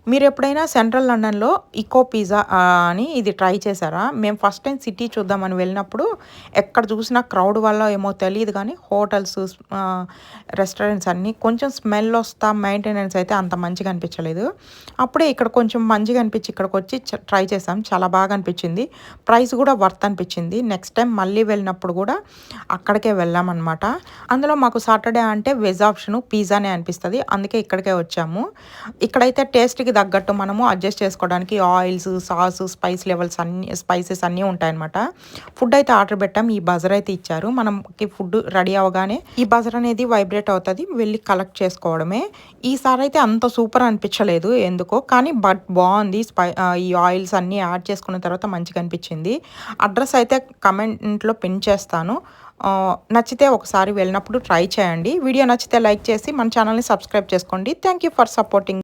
మీరు ఎప్పుడైనా సెంట్రల్ లండన్‌లో ఇకో పిజ్జా అని ఇది ట్రై చేశారా? మేము ఫస్ట్ టైమ్ సిటీ చూద్దామని వెళ్ళినప్పుడు ఎక్కడ చూసినా క్రౌడ్ వల్లో ఏమో తెలీదు గానీ హోటల్స్, రెస్టారెంట్స్ అన్నీ కొంచెం స్మెల్ వస్తా మెయింటెనెన్స్ అయితే అంత మంచిగా అనిపించలేదు. అప్పుడే ఇక్కడ కొంచెం మంచిగా అనిపించి ఇక్కడికొచ్చి ట్రై చేసాం. చాలా బాగా అనిపించింది. ప్రైస్ కూడా వర్త్ అనిపించింది. నెక్స్ట్ టైం మళ్ళీ వెళ్ళినప్పుడు కూడా అక్కడికే వెళ్ళామన్నమాట. అందులో మాకు సాటర్‌డే అంటే వెజ్ ఆప్షను పిజ్జానే అనిపిస్తది. అందుకే ఇక్కడికే వచ్చాము. ఇక్కడైతే టేస్ట్‌కి తగ్గట్టు మనము అడ్జస్ట్ చేసుకోవడానికి ఆయిల్స్, స్పైసెస్ అన్నీ ఉంటాయన్నమాట. ఫుడ్ అయితే ఆర్డర్ పెట్టాం. ఈ బజర్ అయితే ఇచ్చారు. మనకి ఫుడ్ రెడీ అవ్వగానే ఈ బజర్ అనేది వైబ్రేట్ అవుతది. వెళ్లి కలెక్ట్ చేసుకోవడమే. ఈసారి అయితే అంత సూపర్ అనిపించలేదు ఎందుకో. కానీ బావుంది. ఈ ఆయిల్స్ అన్నీ యాడ్ చేసుకున్న తర్వాత మంచిగా అనిపించింది. అడ్రెస్ అయితే కమెంట్‌లో పిన్ చేస్తాను. నచ్చితే ఒకసారి వెళ్ళినప్పుడు ట్రై చేయండి. వీడియో నచ్చితే లైక్ చేసి మన ఛానల్‌ని సబ్స్క్రైబ్ చేసుకోండి. Thank you for supporting.